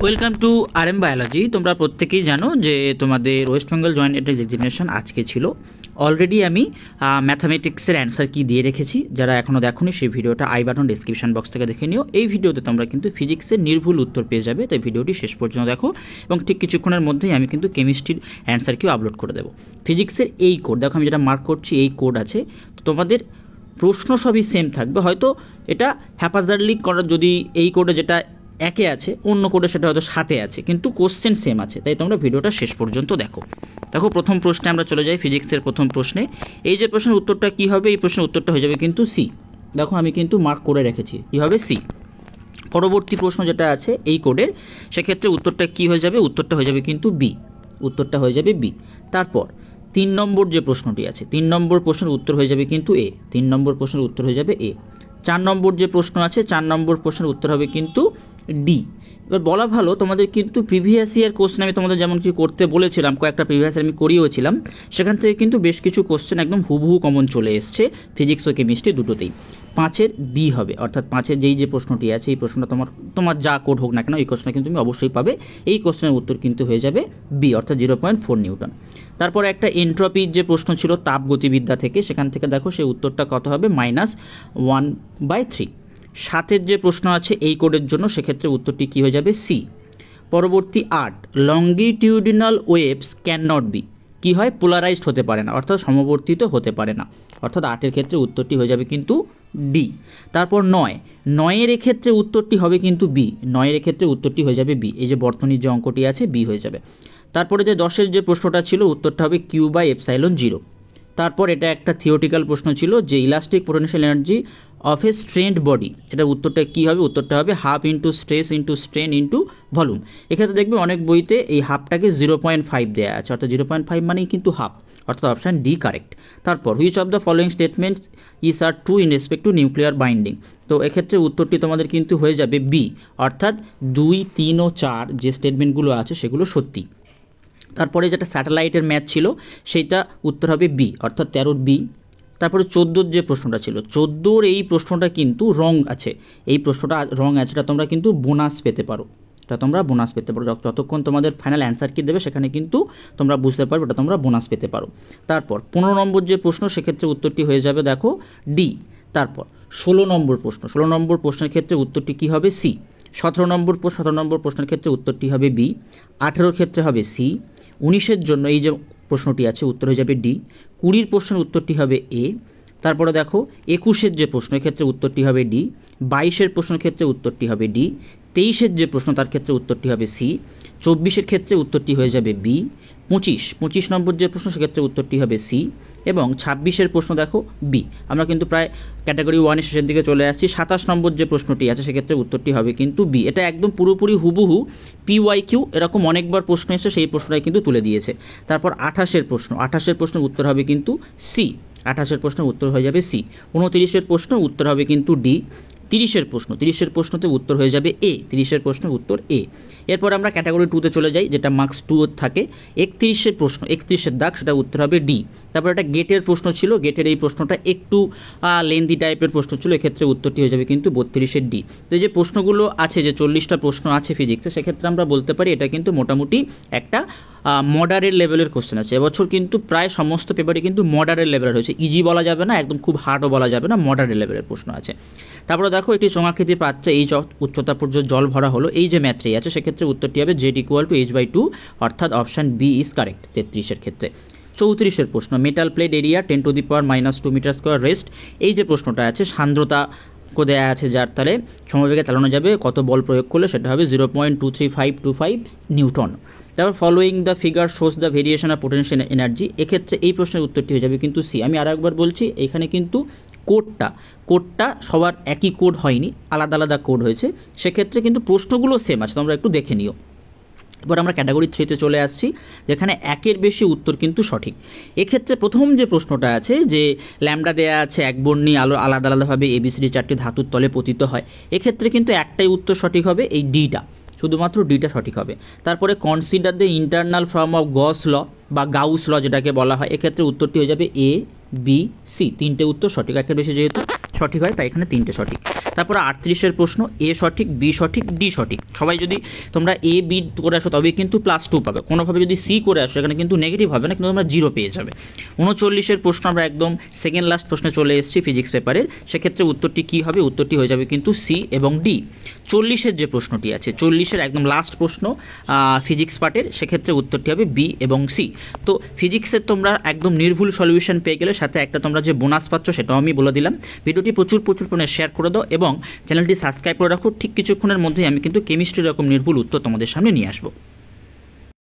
Welcome to RM biology. তোমরা প্রত্যেকেই জানো যে তোমাদের West Bengal joint entrance examination আজকে ছিল। অলরেডি আমি ম্যাথামেটিক্সের অ্যান্সার কি দিয়ে রেখেছি, যারা এখনও দেখোনি সেই ভিডিওটা আই বাটন ডিসক্রিপশন বক্স থেকে দেখে নিও। এই ভিডিওতে তোমরা কিন্তু ফিজিক্সের নির্ভুল উত্তর পেয়ে যাবে, তাই ভিডিওটি শেষ পর্যন্ত দেখো এবং ঠিক কিছুক্ষণের মধ্যেই আমি কিন্তু কেমিস্ট্রির অ্যান্সার কিও আপলোড করে দেবো। ফিজিক্সের এই কোড দেখো, আমি যেটা মার্ক করছি এই কোড আছে, তো তোমাদের প্রশ্ন সবই সেম থাকবে। হয়তো এটা হ্যাপাজার্ডলি করার, যদি এই কোডে যেটা একে আছে অন্য কোডে সেটা হয়তো সাথে আছে, কিন্তু কোশ্চেন সেম আছে, তাই তোমরা ভিডিওটা শেষ পর্যন্ত দেখো। দেখো প্রথম প্রশ্নে আমরা চলে যাই, ফিজিক্সের প্রথম প্রশ্নে। এই যে প্রশ্নের উত্তরটা কি হবে, এই প্রশ্নের উত্তরটা হয়ে যাবে কিন্তু সি। দেখো আমি কিন্তু মার্ক করে রেখেছি, কি হবে সি। পরবর্তী প্রশ্ন যেটা আছে এই কোডের, সেক্ষেত্রে উত্তরটা কি হয়ে যাবে, উত্তরটা হয়ে যাবে কিন্তু বি, উত্তরটা হয়ে যাবে বি। তারপর 3 নম্বর যে প্রশ্নটি আছে, 3 নম্বর প্রশ্নের উত্তর হয়ে যাবে কিন্তু এ, 3 নম্বর প্রশ্নের উত্তর হয়ে যাবে এ। 4 নম্বর যে প্রশ্ন আছে, 4 নম্বর প্রশ্নের উত্তর হবে কিন্তু ডি। এবার বলা ভালো তোমাদের কিন্তু প্রিভিয়াস ইয়ার কোশ্চেন আমি তোমাদের যেমন কি করতে বলেছিলাম, কয়েকটা প্রিভিয়াস ইয়ার আমি করিয়েছিলাম, সেখান থেকে কিন্তু বেশ কিছু কোশ্চেন একদম হুবহু কমন চলে এসছে ফিজিক্স ও কেমিস্ট্রি দুটোতেই। 5-এর বি হবে, অর্থাৎ 5-এর যে প্রশ্নটি আছে এই প্রশ্নটা তোমার যা কোড হোক না কেন এই কোশ্চেনটা কিন্তু তুমি অবশ্যই পাবে। এই কোশ্চেনের উত্তর কিন্তু হয়ে যাবে বি, অর্থাৎ 0.4 নিউটন। তারপরে একটা এন্ট্রপির যে প্রশ্ন ছিল তাপগতিবিদ্যা থেকে, সেখান থেকে দেখো সেই উত্তরটা কত হবে, -1/3। 7-এর যে প্রশ্ন আছে এই কোডের জন্য, সেক্ষেত্রে উত্তরটি কি হয়ে যাবে সি। পরবর্তী 8, longitudinal waves can not be, কি হয়, পোলারাইজড হতে পারে না, অর্থাৎ সমবর্তিত হতে পারে না, অর্থাৎ 8-এর ক্ষেত্রে উত্তরটি হয়ে যাবে কিন্তু ডি। তারপর 9-এর ক্ষেত্রে উত্তরটি হবে কিন্তু বি, 9-এর ক্ষেত্রে উত্তরটি হয়ে যাবে বি। এই যে বর্তনীর যে অঙ্কটি আছে বি হয়ে যাবে। তারপরে যে 10-এর যে প্রশ্নটা ছিল উত্তরটা হবে Q/ε0। তারপর এটা একটা থিওরিটিক্যাল প্রশ্ন ছিল যে elastic potential energy of A strained body, এটা উত্তরটা কি হবে, উত্তরটা হবে half into stress into strain into volume. এক্ষেত্রে দেখবে অনেক বইতে এই হাফটাকে 0.5 দেওয়া আছে, অর্থাৎ 0.5 মানেই কিন্তু হাফ, অর্থাৎ অপশান ডি কারেক্ট। তারপর which of the following statements is are true in respect to nuclear binding, তো এক্ষেত্রে উত্তরটি তোমাদের কিন্তু হয়ে যাবে বি, অর্থাৎ 2, 3 ও 4 যে স্টেটমেন্টগুলো আছে সেগুলো সত্যি। তারপরে যেটা স্যাটেলাইটের ম্যাথ ছিল সেইটা উত্তর হবে বি, অর্থাৎ 13 বি। তারপরে 14-র যে প্রশ্নটা ছিল, 14-র এই প্রশ্নটা কিন্তু রং আছে, এই প্রশ্নটা রং আছে, এটা তোমরা কিন্তু বোনাস পেতে পারো, এটা তোমরা বোনাস পেতে পারো যতক্ষণ তোমাদের ফাইনাল অ্যান্সার কি দেবে সেখানে কিন্তু তোমরা বুঝতে পারবে, এটা তোমরা বোনাস পেতে পারো। তারপর 15 নম্বর যে প্রশ্ন, সেক্ষেত্রে উত্তরটি হয়ে যাবে দেখো ডি। তারপর 16 নম্বর প্রশ্ন, 16 নম্বর প্রশ্নের ক্ষেত্রে উত্তরটি কি হবে সি। 17 নম্বর প্রশ্নের ক্ষেত্রে উত্তরটি হবে বি। 18-র ক্ষেত্রে হবে সি। 19-এর জন্য এই যে প্রশ্নটি আছে উত্তর হয়ে যাবে ডি। 20-র প্রশ্নের উত্তরটি হবে এ। তারপরে দেখো 21-এর যে প্রশ্ন, ক্ষেত্রে উত্তরটি হবে ডি। 22-এর প্রশ্নের ক্ষেত্রে উত্তরটি হবে ডি। 23-এর যে প্রশ্ন তার ক্ষেত্রে উত্তরটি হবে সি। 24-এর ক্ষেত্রে উত্তরটি হয়ে যাবে বি। 25 নম্বর যে প্রশ্ন, সেক্ষেত্রে উত্তরটি হবে সি। এবং 26-এর প্রশ্ন দেখো বি। আমরা কিন্তু প্রায় ক্যাটাগরি 1-এর শেষের দিকে চলে আসছি। 27 নম্বর যে প্রশ্নটি আছে সেক্ষেত্রে উত্তরটি হবে কিন্তু বি। এটা একদম পুরোপুরি হুবহু PYQ এরকম অনেকবার প্রশ্ন এসে সেই প্রশ্নটাই কিন্তু তুলে দিয়েছে। তারপর 28-এর প্রশ্ন, 28-এর প্রশ্নের উত্তর হবে কিন্তু সি, 28-এর প্রশ্নের উত্তর হয়ে যাবে সি। 29-এর প্রশ্ন উত্তর হবে কিন্তু ডি। 30-এর প্রশ্ন, 30-এর প্রশ্নতে উত্তর হয়ে যাবে এ, 30-এর প্রশ্নের উত্তর এ। এরপর আমরা ক্যাটাগরি 2-তে চলে যাই, যেটা মার্কস 2 থাকে। 31-এর প্রশ্ন, 31-এর দাগ, সেটা উত্তর হবে ডি। তারপর একটা গেটের প্রশ্ন ছিল, গেটের এই প্রশ্নটা একটু লেন্দি টাইপের প্রশ্ন ছিল, এক্ষেত্রে উত্তরটি হয়ে যাবে কিন্তু 32-এর ডি। তো এই যে প্রশ্নগুলো আছে, যে 40টা প্রশ্ন আছে ফিজিক্সে, সেক্ষেত্রে আমরা বলতে পারি এটা কিন্তু মোটামুটি একটা মডারেট লেভেলের কোশ্চেন আছে। এবছর কিন্তু প্রায় সমস্ত পেপারই কিন্তু মডারেট লেভেলের হয়েছে, ইজি বলা যাবে না, একদম খুব হার্ডও বলা যাবে না, মডারেট লেভেলের প্রশ্ন আছে। তারপরে দেখো একটি চোঙাকৃতির পাত্রে এই উচ্চতা পর্যন্ত জল ভরা হলো, এই যে ম্যাথটি আছে, সেক্ষেত্রে উত্তরটি হবে Z=H/2, অর্থাৎ অপশান বি ইজ কারেক্ট 33-এর ক্ষেত্রে। 34-এর প্রশ্ন, metal plate area 10⁻² metre square rest, এই যে প্রশ্নটা আছে সান্দ্রতা দেওয়া আছে যার তালে সমবেগে চালানো যাবে, কত বল প্রয়োগ করলে, সেটা হবে 0.23525 নিউটন। তারপর following the figure shows the variation of potential energy, এক্ষেত্রে এই প্রশ্নের উত্তরটি হয়ে যাবে কিন্তু সি। আমি আরেকবার বলছি, এখানে কিন্তু কোডটা সবার একই কোড হয়নি, আলাদা আলাদা কোড হয়েছে, সেক্ষেত্রে কিন্তু প্রশ্নগুলো সেম আছে, তোমরা একটু দেখে নিও। এবার আমরা ক্যাটাগরি 3-তে চলে আসছি, যেখানে একের বেশি উত্তর কিন্তু সঠিক। এক্ষেত্রে প্রথম যে প্রশ্নটা আছে, যে ল্যামডা দেয়া আছে এক বর্ণী আলো আলাদা আলাদাভাবে ABCD 4টি ধাতুর তলে পতিত হয়, এক্ষেত্রে কিন্তু একটাই উত্তর সঠিক হবে, এই ডিটা, শুধুমাত্র ডিটা সঠিক হবে। তারপরে consider the internal form of Gauss law বা গাউস ল যেটাকে বলা হয়, এক্ষেত্রে উত্তরটি হয়ে যাবে A, B, C, 3টে উত্তর সঠিক, একের বেশি যেহেতু সঠিক হয়, তাই এখানে 3টে সঠিক। তারপরে 38-এর প্রশ্ন, এ সঠিক, বি সঠিক, ডি সঠিক। সবাই যদি তোমরা এ বি করে আসো তবে কিন্তু +2 পাবে, কোনোভাবে যদি সি করে আসো এখানে কিন্তু নেগেটিভ হবে না, কিন্তু তোমরা 0 পেয়ে যাবে। 39-এর প্রশ্ন আমরা একদম সেকেন্ড লাস্ট প্রশ্নে চলে এসেছি ফিজিক্স পেপারের, সেক্ষেত্রে উত্তরটি কি হবে? উত্তরটি হয়ে যাবে কিন্তু সি এবং ডি। 40-এর যে প্রশ্নটি আছে, 40-এর একদম লাস্ট প্রশ্ন ফিজিক্স পার্টের, সেক্ষেত্রে উত্তরটি হবে বি এবং সি। তো ফিজিক্সের তোমরা একদম নির্ভুল সলিউশন পেয়ে গেলে, সাথে একটা তোমরা যে বোনাস পাচ্ছ সেটাও আমি বলে দিলাম। ভিডিওটি প্রচুর পরিমাণে শেয়ার করে দাও এবং চ্যানেলটি সাবস্ক্রাইব করে রাখো। ঠিক কিছুক্ষণের মধ্যেই আমি কিন্তু কেমিস্ট্রির এরকম নির্ভুল উত্তর তোমাদের সামনে নিয়ে আসবো।